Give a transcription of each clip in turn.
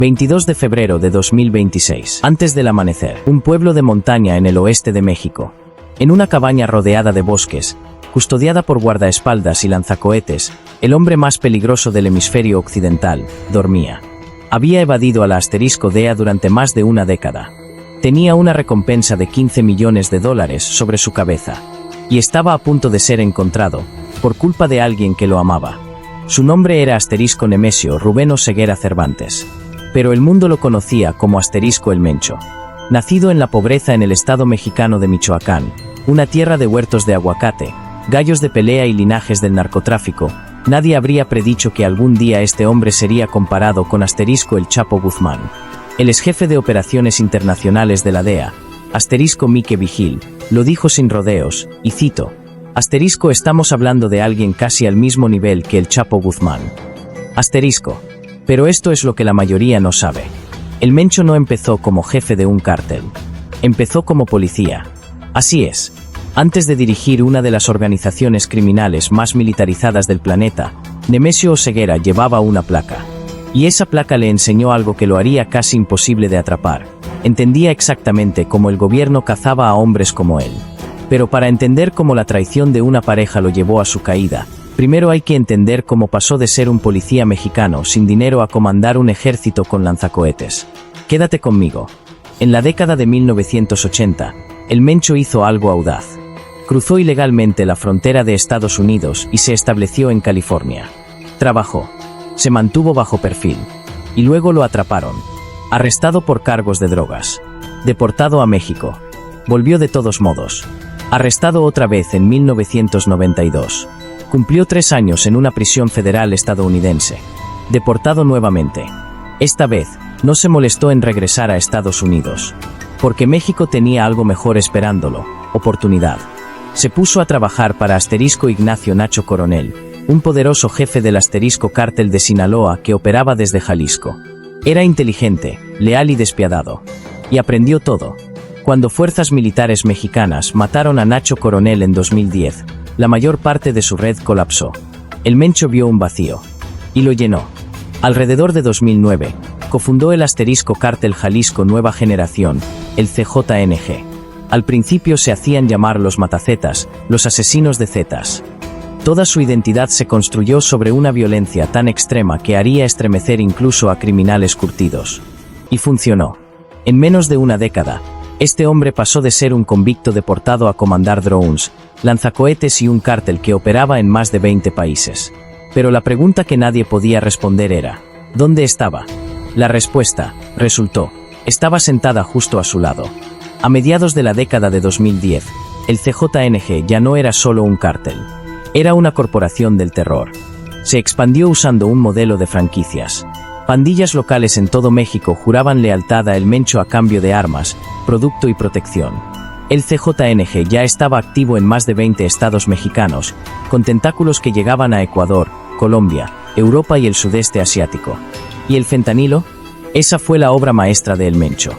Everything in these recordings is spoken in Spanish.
22 de febrero de 2026. Antes del amanecer, un pueblo de montaña en el oeste de México. En una cabaña rodeada de bosques, custodiada por guardaespaldas y lanzacohetes, el hombre más peligroso del hemisferio occidental, dormía. Había evadido a la asterisco DEA durante más de una década. Tenía una recompensa de $15 millones sobre su cabeza. Y estaba a punto de ser encontrado, por culpa de alguien que lo amaba. Su nombre era Asterisco Nemesio Rubén Oseguera Cervantes. Pero el mundo lo conocía como Asterisco el Mencho. Nacido en la pobreza en el estado mexicano de Michoacán, una tierra de huertos de aguacate, gallos de pelea y linajes del narcotráfico, nadie habría predicho que algún día este hombre sería comparado con Asterisco el Chapo Guzmán. El exjefe de operaciones internacionales de la DEA, Asterisco Mike Vigil, lo dijo sin rodeos, y cito: Asterisco, estamos hablando de alguien casi al mismo nivel que el Chapo Guzmán. Asterisco. Pero esto es lo que la mayoría no sabe. El Mencho no empezó como jefe de un cártel. Empezó como policía. Así es. Antes de dirigir una de las organizaciones criminales más militarizadas del planeta, Nemesio Oseguera llevaba una placa. Y esa placa le enseñó algo que lo haría casi imposible de atrapar. Entendía exactamente cómo el gobierno cazaba a hombres como él. Pero para entender cómo la traición de una pareja lo llevó a su caída, primero hay que entender cómo pasó de ser un policía mexicano sin dinero a comandar un ejército con lanzacohetes. Quédate conmigo. En la década de 1980, el Mencho hizo algo audaz. Cruzó ilegalmente la frontera de Estados Unidos y se estableció en California. Trabajó. Se mantuvo bajo perfil. Y luego lo atraparon. Arrestado por cargos de drogas. Deportado a México. Volvió de todos modos. Arrestado otra vez en 1992. Cumplió 3 años en una prisión federal estadounidense. Deportado nuevamente. Esta vez, no se molestó en regresar a Estados Unidos. Porque México tenía algo mejor esperándolo: oportunidad. Se puso a trabajar para Asterisco Ignacio Nacho Coronel, un poderoso jefe del Asterisco Cártel de Sinaloa que operaba desde Jalisco. Era inteligente, leal y despiadado. Y aprendió todo. Cuando fuerzas militares mexicanas mataron a Nacho Coronel en 2010, la mayor parte de su red colapsó. El Mencho vio un vacío. Y lo llenó. Alrededor de 2009, cofundó el Asterisco Cártel Jalisco Nueva Generación, el CJNG. Al principio se hacían llamar los Matazetas, los asesinos de zetas. Toda su identidad se construyó sobre una violencia tan extrema que haría estremecer incluso a criminales curtidos. Y funcionó. En menos de una década, este hombre pasó de ser un convicto deportado a comandar drones, lanzacohetes y un cártel que operaba en más de 20 países. Pero la pregunta que nadie podía responder era: ¿dónde estaba? La respuesta, resultó, estaba sentada justo a su lado. A mediados de la década de 2010, el CJNG ya no era solo un cártel. Era una corporación del terror. Se expandió usando un modelo de franquicias. Pandillas locales en todo México juraban lealtad a El Mencho a cambio de armas, producto y protección. El CJNG ya estaba activo en más de 20 estados mexicanos, con tentáculos que llegaban a Ecuador, Colombia, Europa y el sudeste asiático. ¿Y el fentanilo? Esa fue la obra maestra de El Mencho.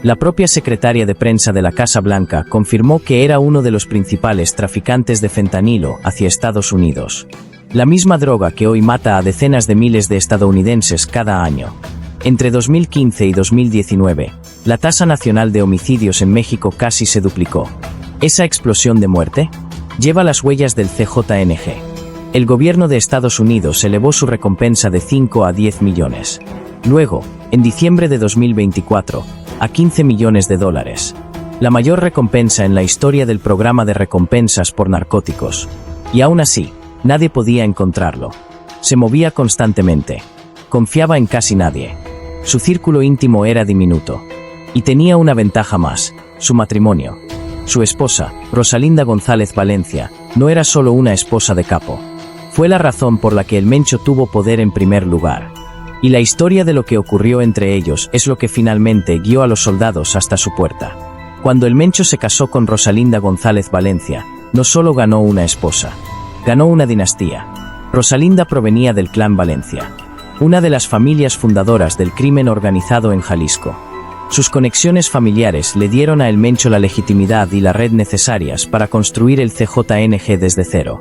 La propia secretaria de prensa de la Casa Blanca confirmó que era uno de los principales traficantes de fentanilo hacia Estados Unidos. La misma droga que hoy mata a decenas de miles de estadounidenses cada año. Entre 2015 y 2019, la tasa nacional de homicidios en México casi se duplicó. ¿Esa explosión de muerte? Lleva las huellas del CJNG. El gobierno de Estados Unidos elevó su recompensa de 5 a 10 millones. Luego, en diciembre de 2024, a $15 millones. La mayor recompensa en la historia del programa de recompensas por narcóticos. Y aún así, nadie podía encontrarlo. Se movía constantemente. Confiaba en casi nadie. Su círculo íntimo era diminuto. Y tenía una ventaja más: su matrimonio. Su esposa, Rosalinda González Valencia, no era solo una esposa de capo. Fue la razón por la que el Mencho tuvo poder en primer lugar. Y la historia de lo que ocurrió entre ellos es lo que finalmente guió a los soldados hasta su puerta. Cuando el Mencho se casó con Rosalinda González Valencia, no solo ganó una esposa, ganó una dinastía. Rosalinda provenía del clan Valencia, una de las familias fundadoras del crimen organizado en Jalisco. Sus conexiones familiares le dieron a El Mencho la legitimidad y la red necesarias para construir el CJNG desde cero.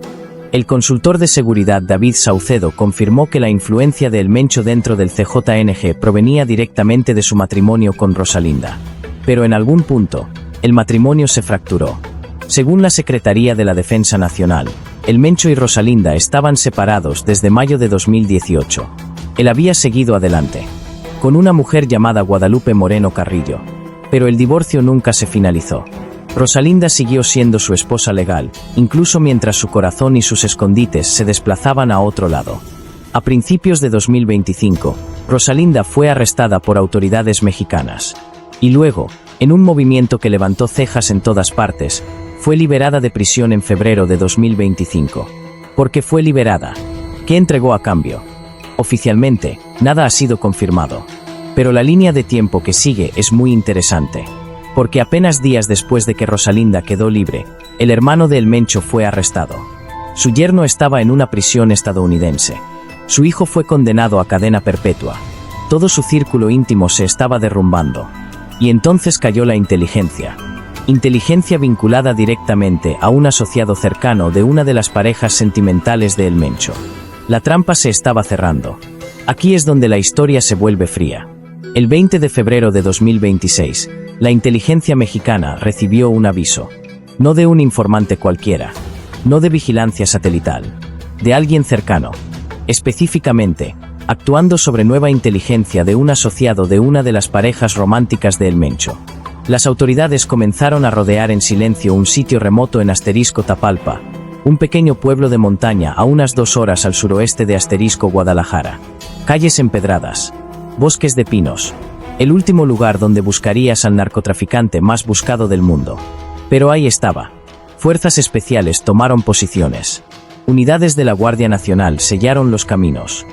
El consultor de seguridad David Saucedo confirmó que la influencia de El Mencho dentro del CJNG provenía directamente de su matrimonio con Rosalinda. Pero en algún punto, el matrimonio se fracturó. Según la Secretaría de la Defensa Nacional, El Mencho y Rosalinda estaban separados desde mayo de 2018. Él había seguido adelante, con una mujer llamada Guadalupe Moreno Carrillo, pero el divorcio nunca se finalizó. Rosalinda siguió siendo su esposa legal, incluso mientras su corazón y sus escondites se desplazaban a otro lado. A principios de 2025, Rosalinda fue arrestada por autoridades mexicanas. Y luego, en un movimiento que levantó cejas en todas partes, fue liberada de prisión en febrero de 2025. ¿Por qué fue liberada? ¿Qué entregó a cambio? Oficialmente, nada ha sido confirmado. Pero la línea de tiempo que sigue es muy interesante. Porque apenas días después de que Rosalinda quedó libre, el hermano de El Mencho fue arrestado. Su yerno estaba en una prisión estadounidense. Su hijo fue condenado a cadena perpetua. Todo su círculo íntimo se estaba derrumbando. Y entonces cayó la inteligencia. Inteligencia vinculada directamente a un asociado cercano de una de las parejas sentimentales de El Mencho. La trampa se estaba cerrando. Aquí es donde la historia se vuelve fría. El 20 de febrero de 2026, la inteligencia mexicana recibió un aviso. No de un informante cualquiera. No de vigilancia satelital. De alguien cercano. Específicamente, actuando sobre nueva inteligencia de un asociado de una de las parejas románticas de El Mencho. Las autoridades comenzaron a rodear en silencio un sitio remoto en Tapalpa, un pequeño pueblo de montaña a unas 2 horas al suroeste de Guadalajara. Calles empedradas. Bosques de pinos. El último lugar donde buscarías al narcotraficante más buscado del mundo. Pero ahí estaba. Fuerzas especiales tomaron posiciones. Unidades de la Guardia Nacional sellaron los caminos.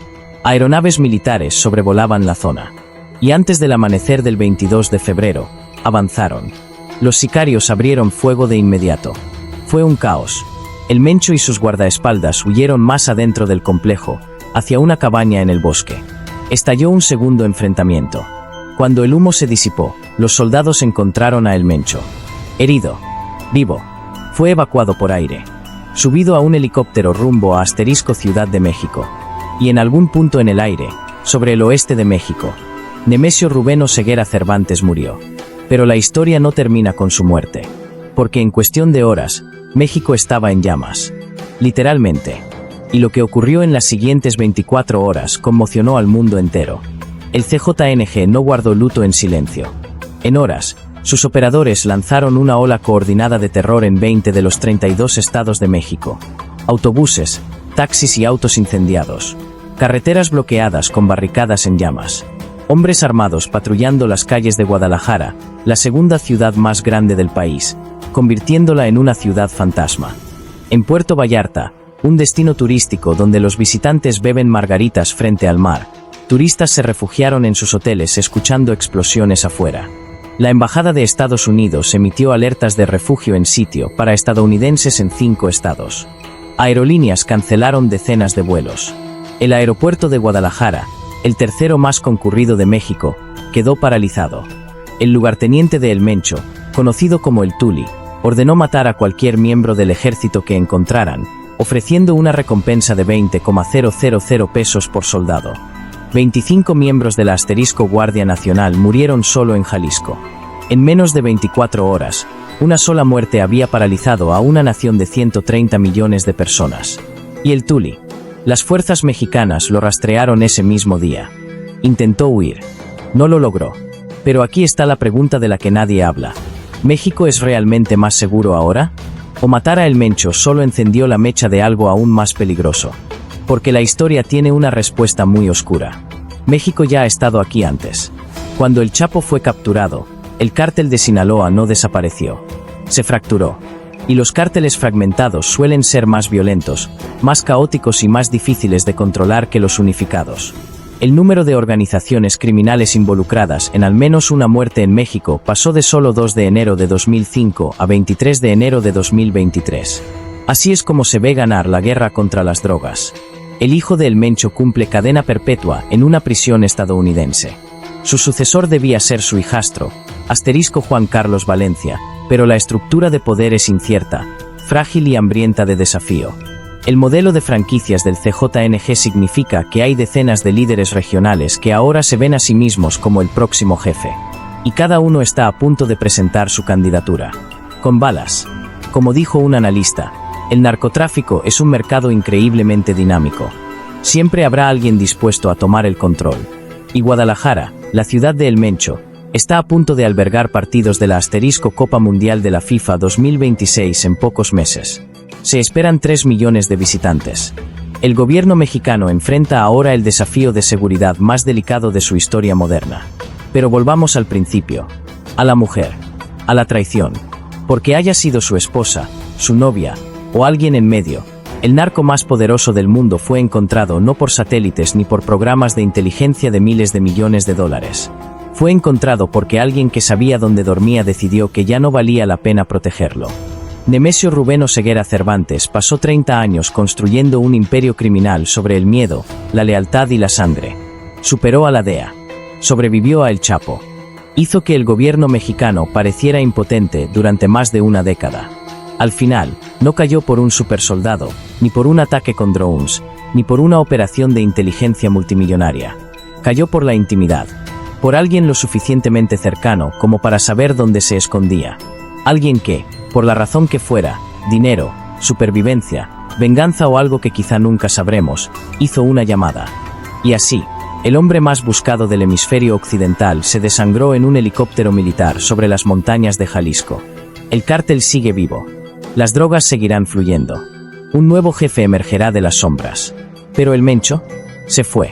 Aeronaves militares sobrevolaban la zona. Y antes del amanecer del 22 de febrero, avanzaron. Los sicarios abrieron fuego de inmediato. Fue un caos. El Mencho y sus guardaespaldas huyeron más adentro del complejo, hacia una cabaña en el bosque. Estalló un segundo enfrentamiento. Cuando el humo se disipó, los soldados encontraron a El Mencho. Herido. Vivo. Fue evacuado por aire. Subido a un helicóptero rumbo a Ciudad de México. Y en algún punto en el aire, sobre el oeste de México, Nemesio Rubén Oseguera Cervantes murió. Pero la historia no termina con su muerte. Porque en cuestión de horas, México estaba en llamas. Literalmente. Y lo que ocurrió en las siguientes 24 horas conmocionó al mundo entero. El CJNG no guardó luto en silencio. En horas, sus operadores lanzaron una ola coordinada de terror en 20 de los 32 estados de México. Autobuses, taxis y autos incendiados. Carreteras bloqueadas con barricadas en llamas. Hombres armados patrullando las calles de Guadalajara, la segunda ciudad más grande del país, convirtiéndola en una ciudad fantasma. En Puerto Vallarta, un destino turístico donde los visitantes beben margaritas frente al mar, turistas se refugiaron en sus hoteles escuchando explosiones afuera. La Embajada de Estados Unidos emitió alertas de refugio en sitio para estadounidenses en 5 estados. Aerolíneas cancelaron decenas de vuelos. El aeropuerto de Guadalajara, el tercero más concurrido de México, quedó paralizado. El lugarteniente de El Mencho, conocido como el Tuli, ordenó matar a cualquier miembro del ejército que encontraran, ofreciendo una recompensa de 20,000 pesos por soldado. 25 miembros de la Guardia Nacional murieron solo en Jalisco. En menos de 24 horas, una sola muerte había paralizado a una nación de 130 millones de personas. Y el Tuli. Las fuerzas mexicanas lo rastrearon ese mismo día. Intentó huir. No lo logró. Pero aquí está la pregunta de la que nadie habla. ¿México es realmente más seguro ahora? ¿O matar a El Mencho solo encendió la mecha de algo aún más peligroso? Porque la historia tiene una respuesta muy oscura. México ya ha estado aquí antes. Cuando el Chapo fue capturado, el cártel de Sinaloa no desapareció. Se fracturó. Y los cárteles fragmentados suelen ser más violentos, más caóticos y más difíciles de controlar que los unificados. El número de organizaciones criminales involucradas en al menos una muerte en México pasó de solo 2 de enero de 2005 a 23 de enero de 2023. Así es como se ve ganar la guerra contra las drogas. El hijo de El Mencho cumple cadena perpetua en una prisión estadounidense. Su sucesor debía ser su hijastro, Juan Carlos Valencia, pero la estructura de poder es incierta, frágil y hambrienta de desafío. El modelo de franquicias del CJNG significa que hay decenas de líderes regionales que ahora se ven a sí mismos como el próximo jefe. Y cada uno está a punto de presentar su candidatura. Con balas. Como dijo un analista, el narcotráfico es un mercado increíblemente dinámico. Siempre habrá alguien dispuesto a tomar el control. Y Guadalajara, la ciudad de El Mencho, está a punto de albergar partidos de la asterisco Copa Mundial de la FIFA 2026 en pocos meses. Se esperan 3 millones de visitantes. El gobierno mexicano enfrenta ahora el desafío de seguridad más delicado de su historia moderna. Pero volvamos al principio. A la mujer. A la traición. Porque haya sido su esposa, su novia, o alguien en medio, el narco más poderoso del mundo fue encontrado no por satélites ni por programas de inteligencia de miles de millones de dólares. Fue encontrado porque alguien que sabía dónde dormía decidió que ya no valía la pena protegerlo. Nemesio Rubén Oseguera Cervantes pasó 30 años construyendo un imperio criminal sobre el miedo, la lealtad y la sangre. Superó a la DEA. Sobrevivió a El Chapo. Hizo que el gobierno mexicano pareciera impotente durante más de una década. Al final, no cayó por un supersoldado, ni por un ataque con drones, ni por una operación de inteligencia multimillonaria. Cayó por la intimidad. Por alguien lo suficientemente cercano como para saber dónde se escondía. Alguien que, por la razón que fuera, dinero, supervivencia, venganza o algo que quizá nunca sabremos, hizo una llamada. Y así, el hombre más buscado del hemisferio occidental se desangró en un helicóptero militar sobre las montañas de Jalisco. El cártel sigue vivo. Las drogas seguirán fluyendo. Un nuevo jefe emergerá de las sombras. Pero el Mencho se fue.